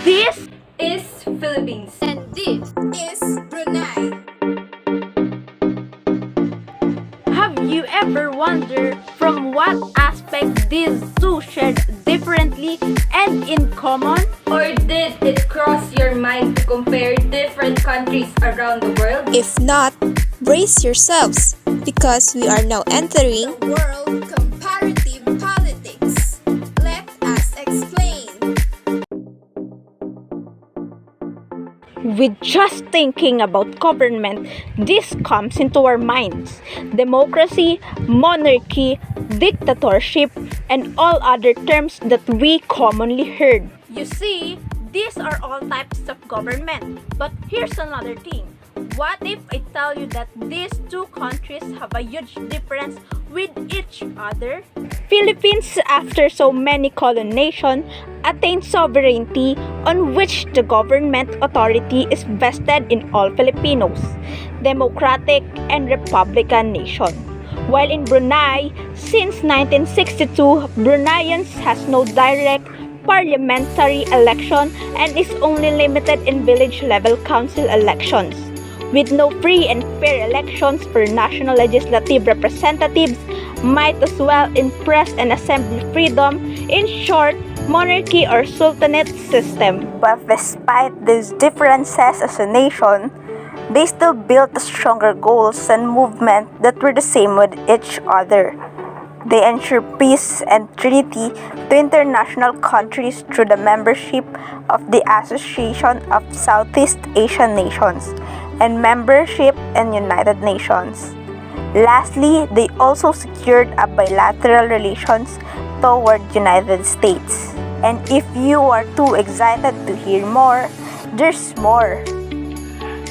This is Philippines. And this is Brunei. Have you ever wondered from what aspect these two shared differently and in common? Or did it cross your mind to compare different countries around the world? If not, brace yourselves because we are now entering World comparative politics. Let us explain. With just thinking about government, this comes into our minds. Democracy, monarchy, dictatorship, and all other terms that we commonly heard. You see, these are all types of government. But here's another thing. What if I tell you that these two countries have a huge difference with each other? Philippines, after so many colonization, attained sovereignty on which the government authority is vested in all Filipinos, democratic and republican nation. While in Brunei, since 1962, Bruneians has no direct parliamentary election and is only limited in village level council elections. With no free and fair elections for national legislative representatives, might as well in press and assembly freedom, in short, monarchy or sultanate system. But despite these differences as a nation, they still built stronger goals and movement that were the same with each other. They ensure peace and treaty to international countries through the membership of the Association of Southeast Asian Nations and membership in United Nations. Lastly, they also secured a bilateral relations toward United States. And if you are too excited to hear more, there's more.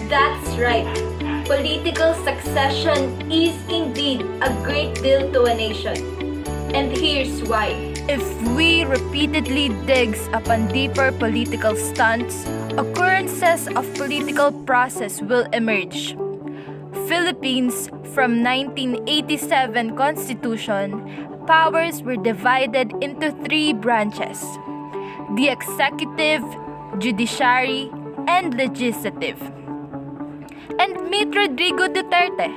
That's right. Political succession is indeed a great deal to a nation. And here's why. If we repeatedly digs upon deeper political stunts, occurrences of political process will emerge. Philippines from 1987 Constitution, powers were divided into three branches: the executive, judiciary, and legislative. And meet Rodrigo Duterte,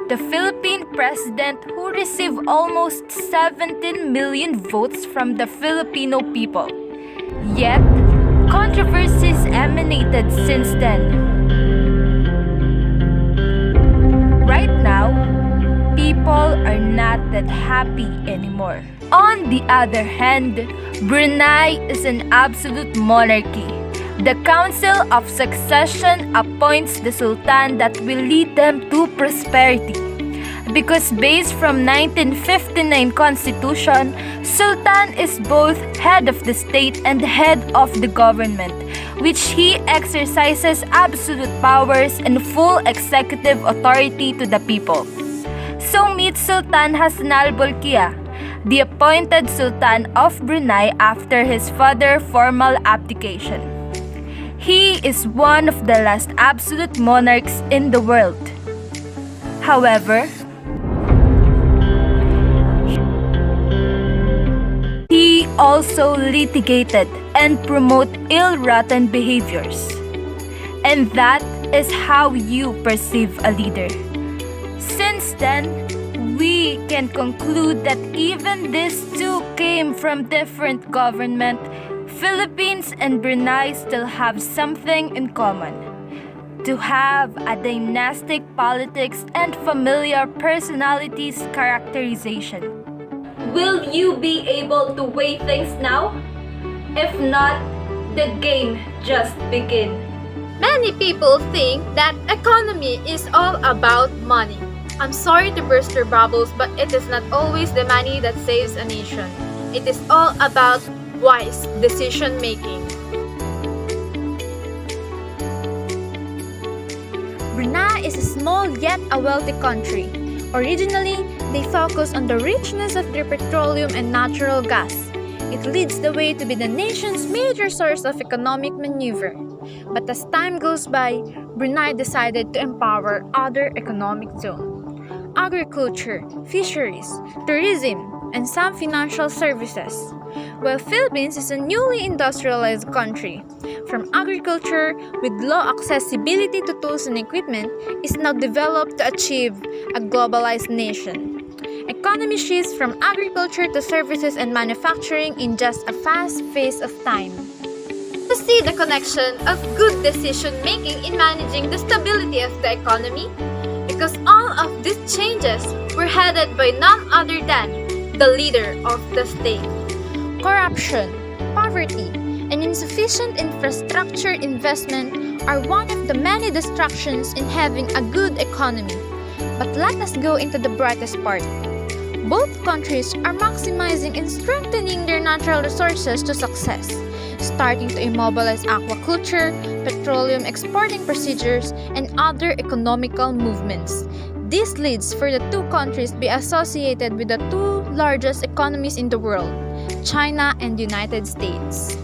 the Philippine president who received almost 17 million votes from the Filipino people. Yet, controversies emanated since then. Right now, people are not that happy anymore. On the other hand, Brunei is an absolute monarchy. The Council of Succession appoints the Sultan that will lead them to prosperity. Because based from 1959 Constitution, Sultan is both head of the state and head of the government, which he exercises absolute powers and full executive authority to the people. So meet Sultan Hassan al-Bolkiah, the appointed Sultan of Brunei after his father's formal abdication. He is one of the last absolute monarchs in the world. However, he also litigated and promoted ill-rotten behaviors. And that is how you perceive a leader. Since then, we can conclude that even these two came from different government. Philippines and Brunei still have something in common: to have a dynastic politics and familiar personalities characterization. Will you be able to weigh things now? If not, the game just begin. Many people think that economy is all about money. I'm sorry to burst your bubbles, but it is not always the money that saves a nation. It is all about wise decision making. Brunei is a small yet a wealthy country. Originally, they focus on the richness of their petroleum and natural gas. It leads the way to be the nation's major source of economic maneuver. But as time goes by, Brunei decided to empower other economic zones: agriculture, fisheries, tourism, and some financial services. while Philippines is a newly industrialized country. From agriculture with low accessibility to tools and equipment is now developed to achieve a globalized nation. Economy shifts from agriculture to services and manufacturing in just a fast pace of time. To see the connection of good decision making in managing the stability of the economy, because all of these changes were headed by none other than the leader of the state. Corruption, poverty, and insufficient infrastructure investment are one of the many distractions in having a good economy. But let us go into the brightest part. Both countries are maximizing and strengthening their natural resources to success, starting to immobilize aquaculture, petroleum exporting procedures, and other economical movements. This leads for the two countries be associated with the two largest economies in the world, China and United States.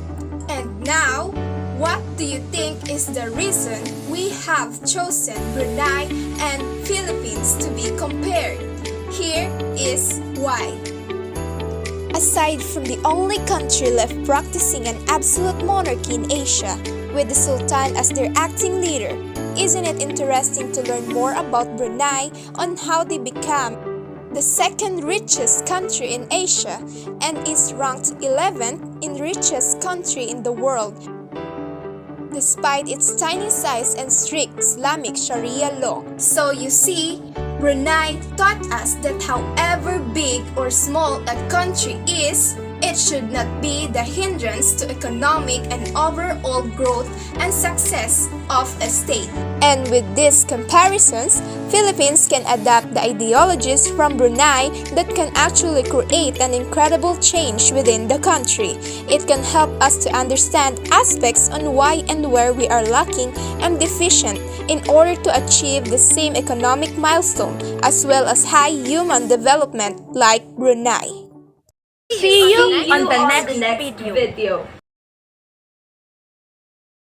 And now, what do you think is the reason we have chosen Brunei and Philippines to be compared? Here is why. Aside from the only country left practicing an absolute monarchy in Asia, with the Sultan as their acting leader, isn't it interesting to learn more about Brunei on how they became the second richest country in Asia and is ranked 11th in richest country in the world, despite its tiny size and strict Islamic Sharia law. So you see, Brunei taught us that however big or small a country is, it should not be the hindrance to economic and overall growth and success of a state. And with these comparisons, Philippines can adapt the ideologies from Brunei that can actually create an incredible change within the country. It can help us to understand aspects on why and where we are lacking and deficient in order to achieve the same economic milestone as well as high human development like Brunei. See you See you on the on next the next video. video.